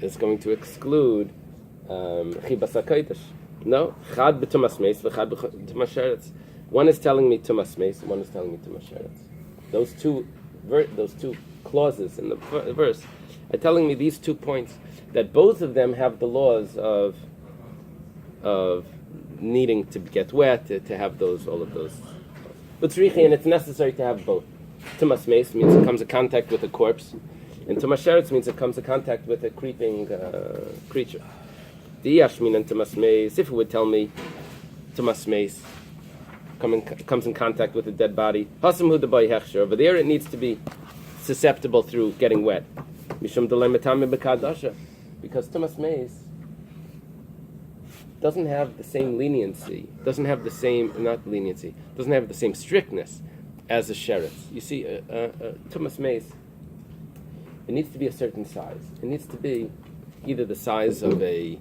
is going to exclude chibas hakodesh. No, chad b'tumas meis, v'chad b'tumas sheretz. One is telling me tumas meis, one is telling me tumas sheretz. Those two clauses in the verse are telling me these 2 points, that both of them have the laws of needing to get wet, to have all of those. But and it's necessary to have both. Tumas meis means it comes in contact with a corpse, and tumas sheretz means it comes in contact with a creeping creature. The yashmin and tumas meis, if it would tell me tumas meis comes in contact with a dead body, hasam hu debai hechsher, over there it needs to be susceptible through getting wet. Mishum delay metame bekadasha, because tumas meis doesn't have the same leniency, doesn't have the same strictness as a sheretz. You see, tumas meis, it needs to be a certain size. It needs to be either the size of a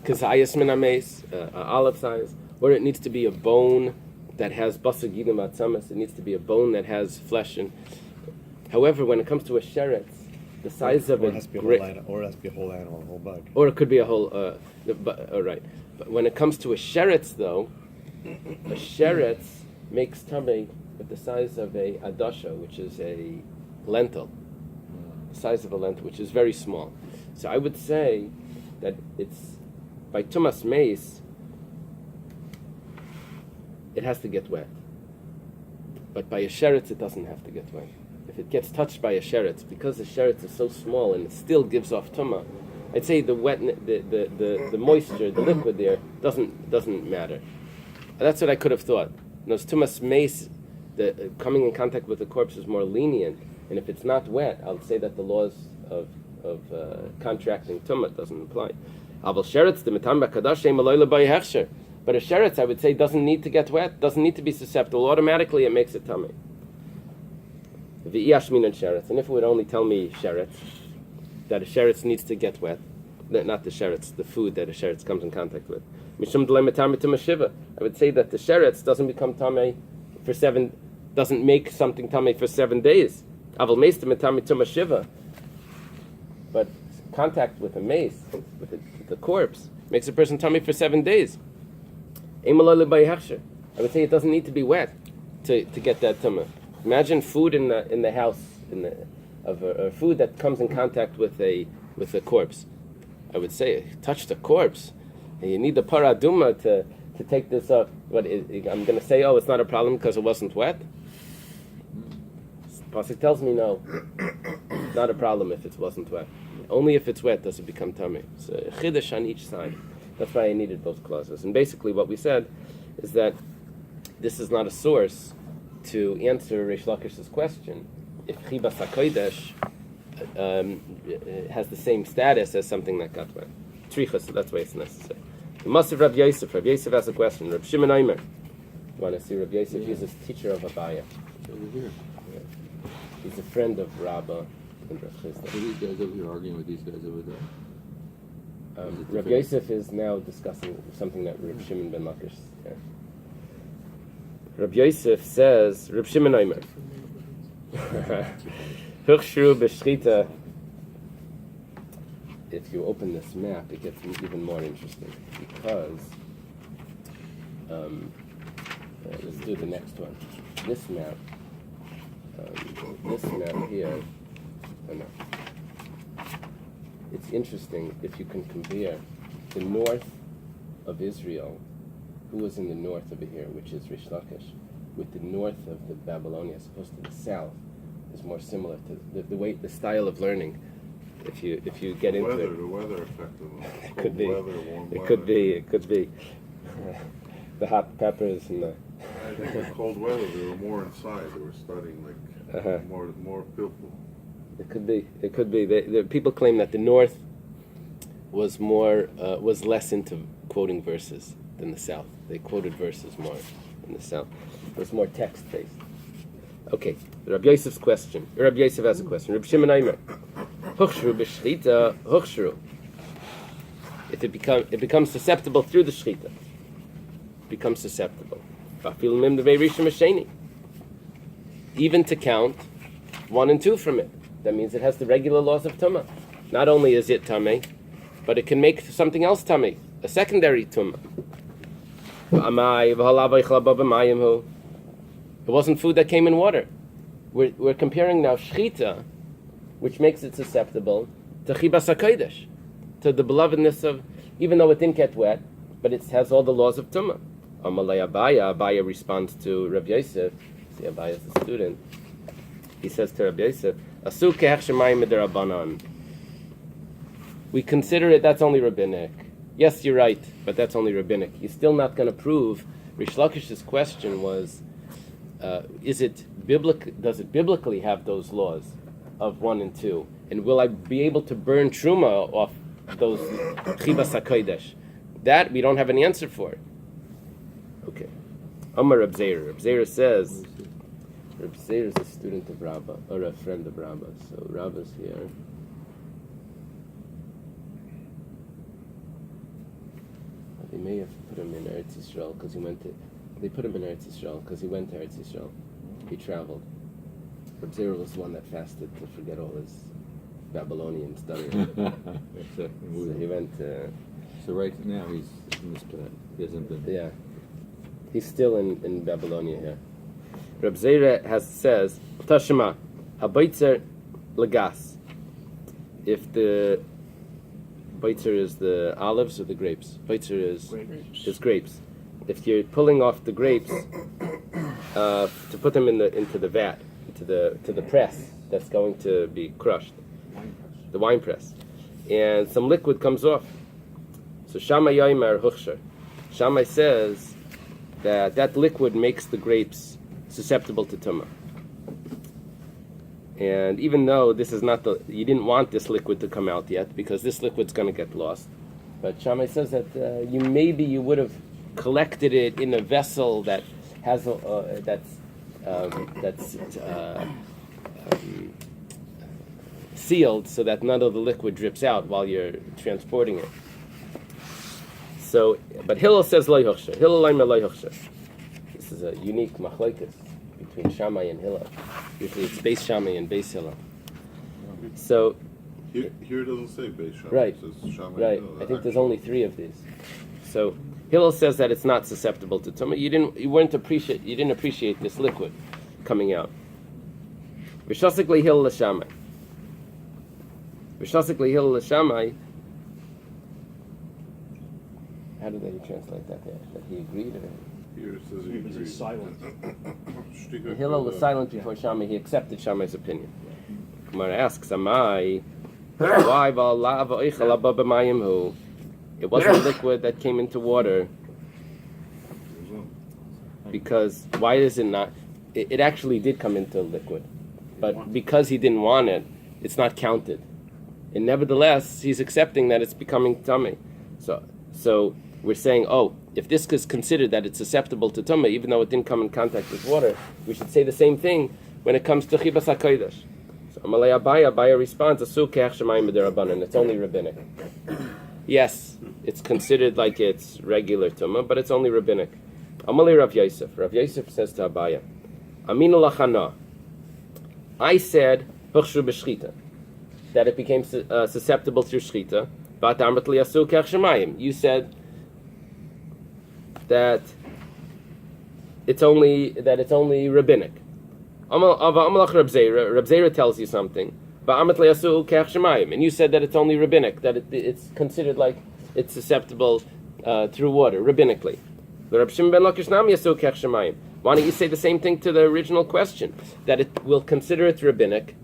kazayas min hameis, olive size, or it needs to be a bone that has basar gidim atzamas. It needs to be a bone that has flesh. And however, when it comes to a sheretz, the size of it has to be a whole animal, or it has to be a whole animal, a whole bug, or it could be a whole. All right, but when it comes to a sheretz, though, a sheretz makes tamei with the size of a adasha, which is a lentil, the size of a lentil, which is very small. So I would say that it's by tumas meis, it has to get wet. But by a sheretz, it doesn't have to get wet. If it gets touched by a sheretz, because the sheretz is so small and it still gives off tumah, I'd say the moisture, the liquid there, doesn't matter. That's what I could have thought. Those tumas meis, coming in contact with the corpse is more lenient, and if it's not wet, I'll say that the laws of contracting tumah doesn't apply. Aval sheretz the mitam b'kadash she'im aloy l'bay hechsher. But a sheretz, I would say, doesn't need to get wet, doesn't need to be susceptible. Automatically, it makes it tummy. V'iyashmin and sheretz. And if it would only tell me sheretz, that a sheretz needs to get wet, not the sheretz, the food that a sheretz comes in contact with. Mishum d'lei metame tumah shiva. I would say that the sheretz doesn't become tummy doesn't make something tummy for 7 days. Aval meis metame tumah shiva. But contact with a mace, with the corpse, makes a person tummy for 7 days. I would say it doesn't need to be wet to get that tumah. Imagine food in the house or food that comes in contact with a corpse. I would say touch the corpse, and you need the paraduma to take this up. But I'm going to say, it's not a problem because it wasn't wet. Pasuk tells me no, not a problem if it wasn't wet. Only if it's wet does it become tummy. So chiddush on each side. That's why I needed both clauses. And basically what we said is that this is not a source to answer Reish Lakish's question if chibas hakodesh has the same status as something that got wet. Trichas, so that's why it's necessary. The Massiv Rabbi Yosef. Rabbi Yosef has a question. Rabbi Shimon Omer. You want to see Rabbi Yosef? He's a teacher of Abaya. Over here. Yeah. He's a friend of Rabbi and Rav Chisda. Are these guys over here arguing with these guys over there? Rabbi Yosef is now discussing something that Rabbi Shimon ben Lakish said. Rabbi Yosef says, Rabbi Shimon Omer, Huchshru b'shchita. If you open this map, it gets even more interesting because let's do the next one. This map here. Oh no. It's interesting if you can compare the north of Israel, who was in the north over here, which is Rish Lakish, with the north of the Babylonia, as opposed to the south, is more similar to the style of learning. If you get into it, the weather affected them. It could be. Weather, warm It weather. could be. The hot peppers and the. I think the cold weather, they were more inside. They were studying more people. It could be. The people claim that the north was less into quoting verses than the south. They quoted verses more in the south. It was more text based. Okay, Rabbi Yosef's question. Rabbi Yosef has a question. Rabbi Shimon Omer, Huchshru b'shchita huchshru. If it becomes susceptible through the shchita, becomes susceptible. Even to count 1 and 2 from it. That means it has the regular laws of tumah. not only is it tummy, but it can make something else tummy, a secondary tumah. It wasn't food that came in water. We're comparing now shchita, which makes it susceptible, to chibas hakodesh, to the belovedness of, even though it didn't get wet, but it has all the laws of tumah. Amalei Abaya responds to Rabbi Yosef. See, Abaya is a student. He says to Rabbi Yosef, "Asu ke'ech shemayim mid'Rabbanan." We consider it, that's only rabbinic. Yes, you're right, but that's only rabbinic. You're still not going to prove. Rish Lakish's question was, does it biblically have those laws of 1 and 2? And will I be able to burn truma off those chibas hakodesh? That we don't have an answer for. Okay. Amar Reb Zeir. Reb Zeir says, Reb Zeir is a student of Rabbi, or a friend of Rabbi. So Rabbi's here. They may have put him in Eretz Yisrael because he went to. They put him in Eretz Yisrael because he went to Eretz Yisrael. He traveled. Reb Zeir was the one that fasted to forget all his Babylonian studying. So he went. So right now he's in this place. He hasn't been. Yeah, he's still in Babylonia here. Reb Zeir says Tashema habaytzer lagas. If the Baitzer is the olives or the grapes? Baitzer is grapes. If you're pulling off the grapes to put them into the vat, to the press that's going to be crushed, the wine press, and some liquid comes off. So Shammai Yomer Huchsher. Shammai says that liquid makes the grapes susceptible to tumah. And even though this is not you didn't want this liquid to come out yet because this liquid's going to get lost, but Shammai says that you would have collected it in a vessel that has that's sealed so that none of the liquid drips out while you're transporting it. So, but Hillel says loy huchsher. Hillel leimer loy huchsher. This is a unique machlokes between Shammai and Hillel. Usually it's Bais Shammai and Bais Hillel. So here it doesn't say Bais Shammai. Right. It says Shammai right. Hillel. I think there's only 3 of these. So Hillel says that it's not susceptible to tumah. You didn't appreciate this liquid coming out. Vishasikli Hillel l'Shammai. Vishasikli Hillel l'Shammai. How do they translate that there? That he agreed? Here it says he agreed. silent. Hillel was silent before Shammai. He accepted Shammai's opinion. Gemara asks, Amai, why it wasn't liquid that came into water? Because why is it not? It actually did come into liquid, but because he didn't want it, it's not counted. And nevertheless, he's accepting that it's becoming tummy. So we're saying, if this is considered that it's susceptible to tumah, even though it didn't come in contact with water, we should say the same thing when it comes to chibas hakodesh. So Amalei Abaya responds, "Asu ke'ech shemayim mid'Rabbanan." It's only rabbinic. Yes, it's considered like it's regular tumah, but it's only rabbinic. Amalei Rav Yosef. Rav Yosef says to Abaya, "Aminu lachana." I said huchshu b'shchita, that it became susceptible to shchita. But Amrit li asu ke'ech shemayim. You said that it's only rabbinic. Reb Zeira tells you something. And you said that it's only rabbinic, that it's considered like it's susceptible through water, rabbinically. Why don't you say the same thing to the original question, that it will consider it rabbinic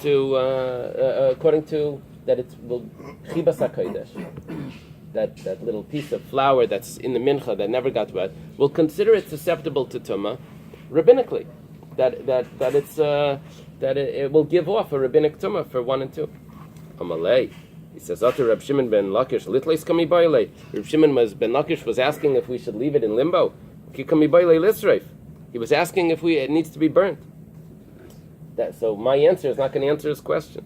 to according to that it will chibas hakodesh. That little piece of flour that's in the mincha that never got wet, will consider it susceptible to tumah rabbinically. It will give off a rabbinic tumah for 1 and 2. Amalei, he says, "Ata Reb Shimon ben Lakish litleis kami bailei." Reb Shimon ben Lakish was asking if we should leave it in limbo. Ki kami bailei lisreif. He was asking if it needs to be burnt. So my answer is not going to answer his question.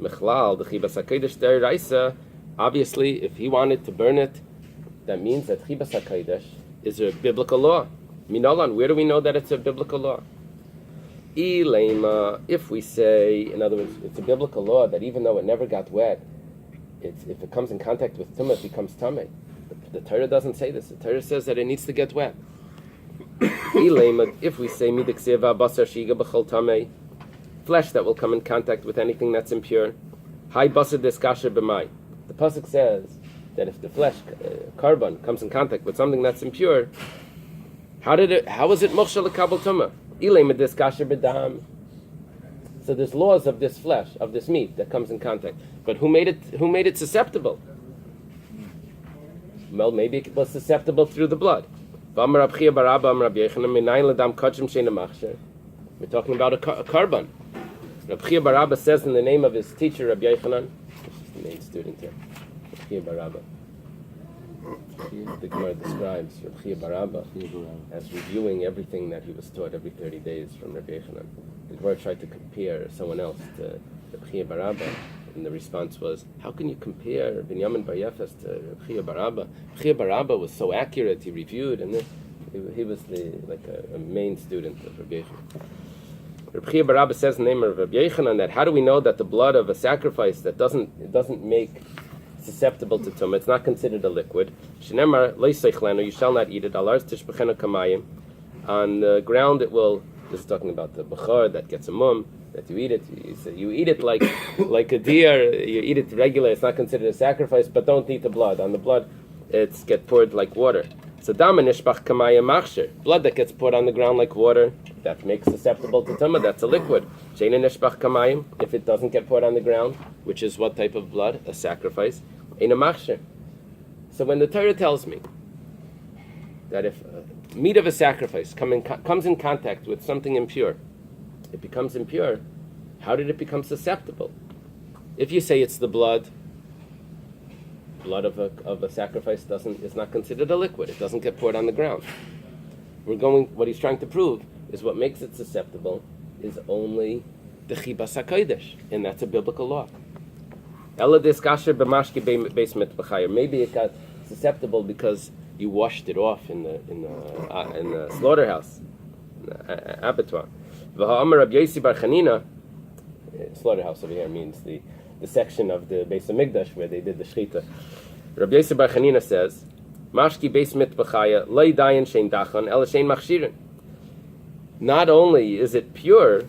Mechlal the chibas hakodesh deraisa. Obviously, if he wanted to burn it, that means that chibas hakodesh is a biblical law. Minolan, where do we know that it's a biblical law? Eily, if we say, in other words, it's a biblical law that even though it never got wet, if it comes in contact with tumah, it becomes tamei. The Torah doesn't say this. The Torah says that it needs to get wet. Eily, if we say midiksiva basar shiga b'chol tamei, flesh that will come in contact with anything that's impure, hai basar diskasher b'mai. The pasuk says that if the flesh, carbon, comes in contact with something that's impure, how is it mochshel l'kabel tumah? Eily diskasher b'dam. So there's laws of this flesh, of this meat that comes in contact. But who made it susceptible? Well, maybe it was susceptible through the blood. We're talking about a carbon. Rabbi Barabba says in the name of his teacher, Rabbi Yochanan, which is the main student here, Rabbi Barabba. The Gemara describes Rabbi Barabba as reviewing everything that he was taught every 30 days from Rabbi Yochanan. The Gemara tried to compare someone else to Rabbi Barabba, and the response was, how can you compare Binyamin Bar Yefes to Rabbi Barabba? Rabbi Barabba was so accurate, he reviewed, and he was a main student of Rabbi Yochanan. Rabbi Barabba says in the name of Rabbi Yochanan that how do we know that the blood of a sacrifice that doesn't make susceptible to tumah, it's not considered a liquid. Shenemar leisechlenu, you shall not eat it. Alars tishbechenu kamayim. On the ground it will. This is talking about the bechor that gets a mum, that you eat it. You eat it like a deer. You eat it regular. It's not considered a sacrifice, but don't eat the blood. On the blood, it's get poured like water. So dama nishbach kamayim machshir. Blood that gets poured on the ground like water, that makes susceptible to tumah. That's a liquid. Sheina nishbach kamayim. If it doesn't get poured on the ground, which is what type of blood? A sacrifice. Ein a machshir. So when the Torah tells me that if meat of a sacrifice comes in contact with something impure, it becomes impure, how did it become susceptible? If you say it's the blood of a sacrifice is not considered a liquid. It doesn't get poured on the ground. What he's trying to prove is what makes it susceptible is only the chibas hakodesh, and that's a biblical law. Maybe it got susceptible because you washed it off in the slaughterhouse, abattoir. Slaughterhouse over here means the section of the Bais Hamikdash where they did the shechita. Rabbi Yossi Bar Chanina says, "Mashki Beis Mitbachaya Lei Dayan Shein Dachan El Shein Machshirin." Not only is it pure,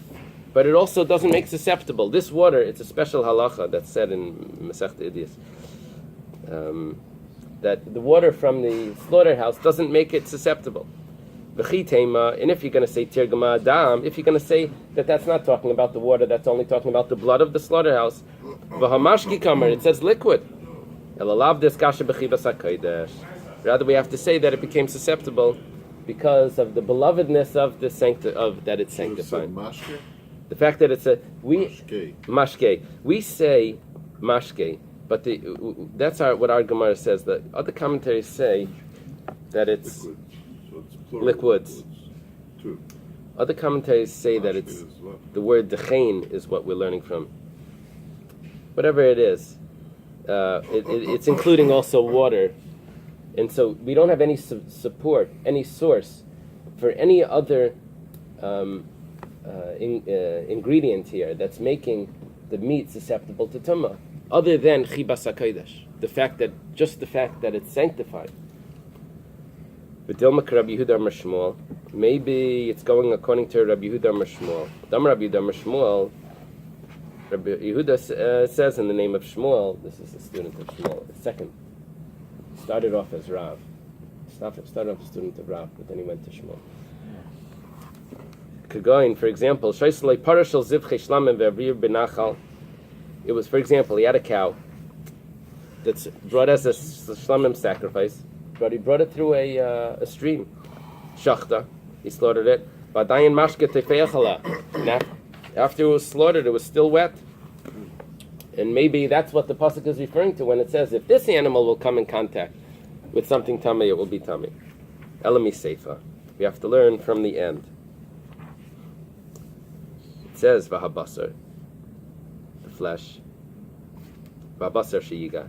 but it also doesn't make susceptible. This water, it's a special halacha that's said in Masechta Idiyos, that the water from the slaughterhouse doesn't make it susceptible. And if you're going to say Tirgama Adam, if you're going to say that that's not talking about the water, that's only talking about the blood of the slaughterhouse, V'hamashki kamer, it says liquid. Rather, we have to say that it became susceptible because of the belovedness of the that it's sanctified. The fact that it's mashke. We say mashke, but that's what our Gemara says. The other commentaries say that it's liquids. Other commentaries say that it's the word dechain is what we're learning from. Whatever it is, it's including also water, and so we don't have any support, any source for any other ingredient here that's making the meat susceptible to tumah, other than chibas hakodesh, the fact that it's sanctified. Maybe it's going according to Rabbi Yehuda Shmuel. Rabbi Yehuda Rabbi Yehuda says in the name of Shmuel, this is a student of Shmuel, the second. Started off as Rav. Started off a student of Rav, but then he went to Shmuel. Kagoin, for example, it was, for example, he had a cow that's brought as a shlamim sacrifice, but he brought it through a stream, shachta. He slaughtered it. Now, after it was slaughtered, it was still wet, and maybe that's what the pasuk is referring to when it says, if this animal will come in contact with something tummy, it will be tummy. Elami seifa. We have to learn from the end. It says v'habasar, the flesh, v'habasar sheyiga,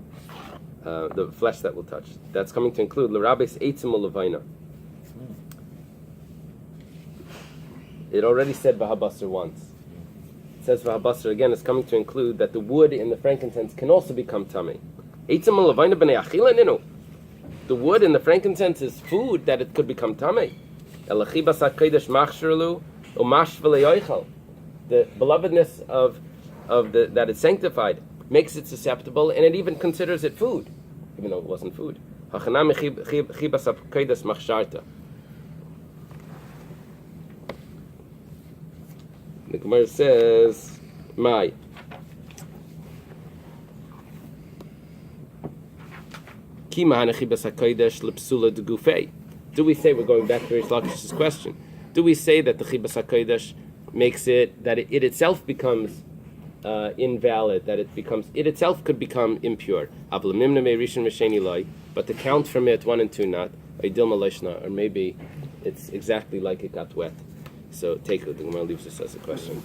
the flesh that will touch. That's coming to include l'rabis eitzim u'levaina. It already said Vahabasar once. It says Vahabasar again. It's coming to include that the wood in the frankincense can also become tummy. The wood in the frankincense is food that it could become tummy. The belovedness of that it's sanctified makes it susceptible, and it even considers it food, even though it wasn't food. The Gemara says, "My." Do we say, we're going back to Rish Lakish's question, do we say that the Chibas HaKodesh makes it, that it itself becomes invalid, that it itself could become impure, but to count from it 1 and 2 not, or maybe it's exactly like it got wet. So take it, the Gemara leaves us as a question.